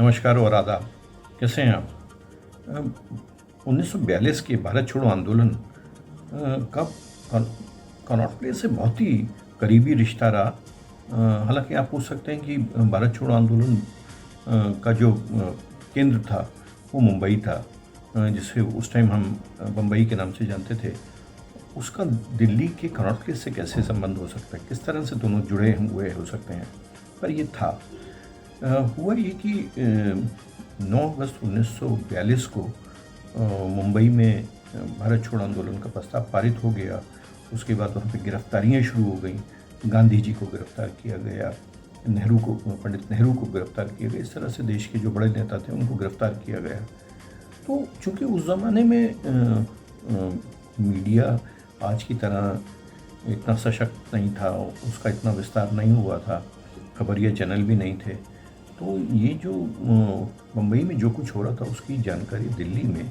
नमस्कार और आदाब। कैसे हैं आप? 1942 के भारत छोड़ो आंदोलन का कनॉट प्लेस से बहुत ही करीबी रिश्ता रहा। हालांकि आप पूछ सकते हैं कि भारत छोड़ो आंदोलन का जो केंद्र था वो मुंबई था, जिसे उस टाइम हम बम्बई के नाम से जानते थे। उसका दिल्ली के कनॉट प्लेस से कैसे संबंध हो सकता है, किस तरह से दोनों जुड़े हुए हो सकते हैं, पर ये था। हुआ ये कि 9 अगस्त 1942 को मुंबई में भारत छोड़ो आंदोलन का प्रस्ताव पारित हो गया। उसके बाद वहाँ पे गिरफ्तारियाँ शुरू हो गई। गांधी जी को गिरफ्तार किया गया, पंडित नेहरू को गिरफ्तार किया गया। इस तरह से देश के जो बड़े नेता थे उनको गिरफ्तार किया गया। तो चूँकि उस ज़माने में मीडिया आज की तरह इतना सशक्त नहीं था, उसका इतना विस्तार नहीं हुआ था, खबरिया चैनल भी नहीं थे। तो ये जो मुंबई में जो कुछ हो रहा था उसकी जानकारी दिल्ली में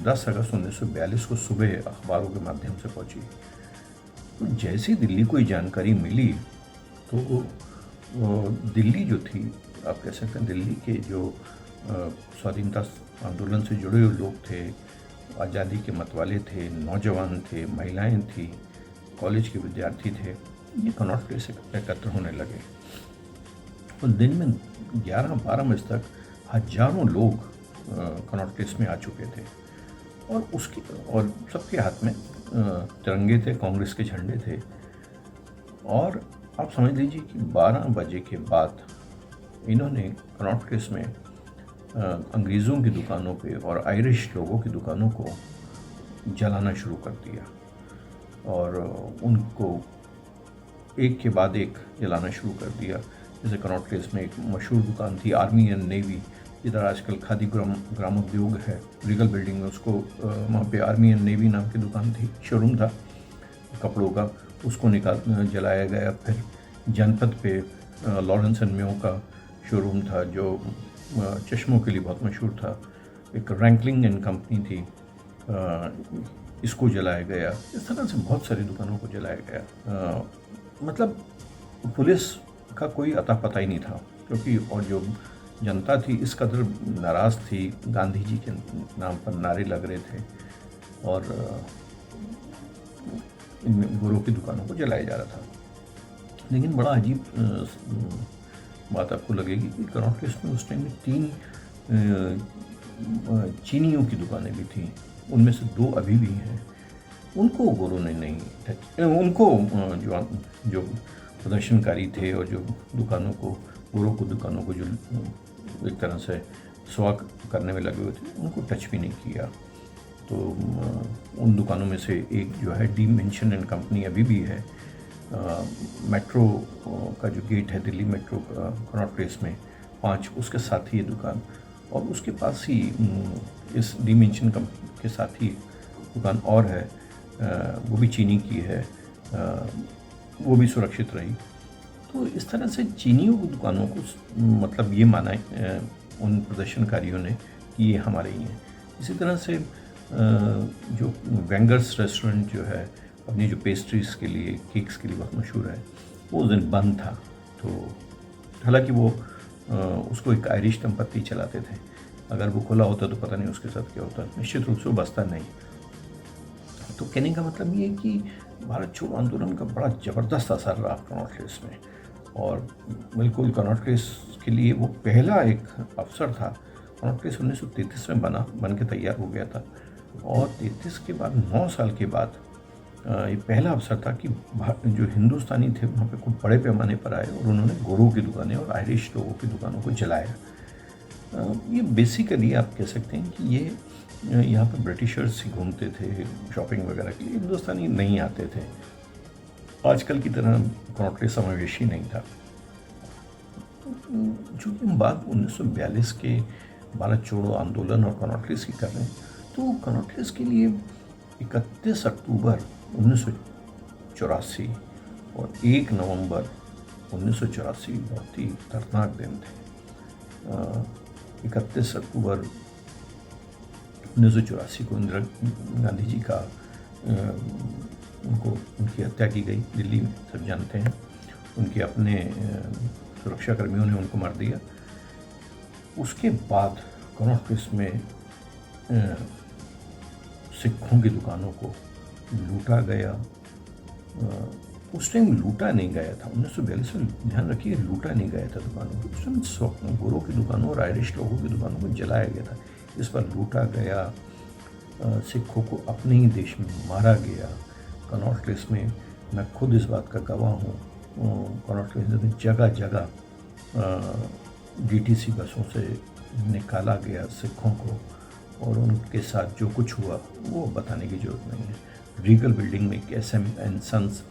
10 अगस्त 1942 को सुबह अखबारों के माध्यम से पहुंची। तो जैसे दिल्ली को ये जानकारी मिली तो दिल्ली जो थी, आप कह सकते हैं दिल्ली के जो स्वाधीनता आंदोलन से जुड़े हुए लोग थे, आज़ादी के मतवाले थे, नौजवान थे, महिलाएं थी, कॉलेज के विद्यार्थी थे, ये कनॉट प्लेस से एकत्र होने लगे। और दिन में 11-12 बजे तक हजारों लोग कनॉट प्लेस में आ चुके थे और सबके हाथ में तिरंगे थे, कांग्रेस के झंडे थे। और आप समझ लीजिए कि 12 बजे के बाद इन्होंने कनॉट प्लेस में अंग्रेज़ों की दुकानों पे और आयरिश लोगों की दुकानों को जलाना शुरू कर दिया और उनको एक के बाद एक जलाना शुरू कर दिया। जैसे कनॉट प्लेस में एक मशहूर दुकान थी आर्मी एंड नेवी, इधर आजकल खादी ग्रामोद्योग है रीगल बिल्डिंग में, उसको वहाँ पे आर्मी एंड नेवी नाम की दुकान थी, शोरूम था कपड़ों का, उसको जलाया गया। फिर जनपद पे लॉरेंस एंड म्यो का शोरूम था जो चश्मों के लिए बहुत मशहूर था। एक रैंकलिंग एंड कंपनी थी, इसको जलाया गया। इस तरह से बहुत सारी दुकानों को जलाया गया। मतलब पुलिस का कोई अता पता ही नहीं था, क्योंकि और जो जनता थी इस कदर नाराज़ थी, गांधी जी के नाम पर नारे लग रहे थे और इन गोरों की दुकानों को जलाया जा रहा था। लेकिन बड़ा अजीब बात आपको लगेगी कि कनॉट प्लेस में उस टाइम में 3 चीनियों की दुकानें भी थीं, उनमें से 2 अभी भी हैं। उनको गोरों ने नहीं, उनको जो प्रदर्शनकारी थे और जो गोरों को दुकानों को जो एक तरह से स्वाग करने में लगे हुए थे, उनको टच भी नहीं किया। तो उन दुकानों में से एक जो है डिमेंशन एंड कंपनी अभी भी है, मेट्रो का जो गेट है दिल्ली मेट्रो का कनॉट प्लेस में 5, उसके साथ ही ये दुकान, और उसके पास ही इस डिमेंशन कंपनी के साथ ही दुकान और है, वो भी चीनी की है, वो भी सुरक्षित रही। तो इस तरह से चीनियों की दुकानों को मतलब ये माना उन प्रदर्शनकारियों ने कि ये हमारे ही हैं। इसी तरह से जो वेंगर्स रेस्टोरेंट जो है अपनी जो पेस्ट्रीज़ के लिए, केक्स के लिए बहुत मशहूर है, वो उस दिन बंद था। तो हालांकि वो उसको एक आयरिश दंपत्ति चलाते थे, अगर वो खुला होता तो पता नहीं उसके साथ क्या होता, निश्चित रूप से वो बसता नहीं। तो कहने का मतलब ये है कि भारत छोड़ो आंदोलन का बड़ा ज़बरदस्त असर रहा कनॉट प्लेस में, और बिल्कुल कनॉट प्लेस के लिए वो पहला एक अवसर था। कनॉट प्लेस 1933 में बन के तैयार हो गया था, और 33 के बाद 9 साल के बाद ये पहला अवसर था कि जो हिंदुस्तानी थे वहाँ पे कुछ बड़े पैमाने पर आए और उन्होंने गोरों की दुकानें और आयरिश लोगों की दुकानों को जलाया। ये बेसिकली आप कह सकते हैं कि ये यहाँ पर ब्रिटिशर्स ही घूमते थे शॉपिंग वगैरह के लिए, हिंदुस्तानी नहीं आते थे। आजकल की तरह कनॉट प्लेस समावेशी नहीं था। चूँकि हम बात 1942 के भारत छोड़ो आंदोलन और कनॉट प्लेस की कर रहे हैं, तो कनॉट प्लेस के लिए 31 अक्टूबर 1984 और 1 नवंबर 1984 बहुत ही दर्दनाक दिन थे। 31 अक्टूबर 1984 को इंदिरा गांधी जी का उनकी हत्या की गई दिल्ली में, सब जानते हैं। उनके अपने सुरक्षा कर्मियों ने उनको मार दिया। उसके बाद कनॉट प्लेस में अ, सिखों की दुकानों को लूटा गया। उस टाइम लूटा नहीं गया था, 1942 में ध्यान रखिए, लूटा नहीं गया था दुकानों को। उस टाइम गोरों की दुकानों और आयरिश लोगों की दुकानों को जलाया गया था। इस पर लूटा गया, सिखों को अपने ही देश में मारा गया। कनॉट प्लेस में मैं खुद इस बात का गवाह हूँ, कनॉट प्लेस में जगह जगह डीटीसी बसों से निकाला गया सिखों को, और उनके साथ जो कुछ हुआ वो बताने की ज़रूरत नहीं है। रीगल बिल्डिंग में एक एसएम एंड सन्स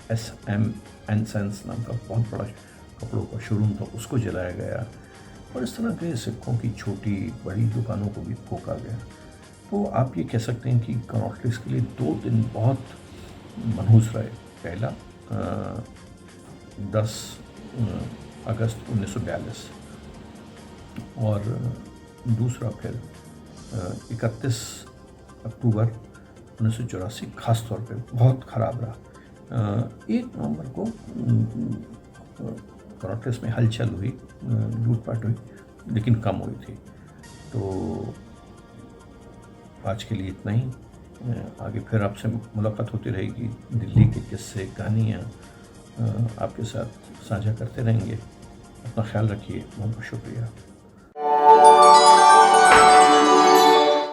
नाम का बहुत बड़ा कपड़ों का शोरूम था, उसको जलाया गया। और इस तरह के सिखों की छोटी बड़ी दुकानों को भी फूंका गया। तो आप ये कह सकते हैं कि कनॉट प्लेस के लिए 2 दिन बहुत मनहूस रहे। पहला 10 अगस्त 1942 और दूसरा फिर 31 अक्टूबर 1984 खास तौर पे बहुत ख़राब रहा। 1 नवंबर को कनॉट प्लेस में हलचल हुई, लूटपाट हुई, लेकिन कम हुई थी। तो आज के लिए इतना ही। आगे फिर आपसे मुलाकात होती रहेगी, दिल्ली के किस्से कहानियाँ आपके साथ साझा करते रहेंगे। अपना ख्याल रखिए, बहुत बहुत शुक्रिया।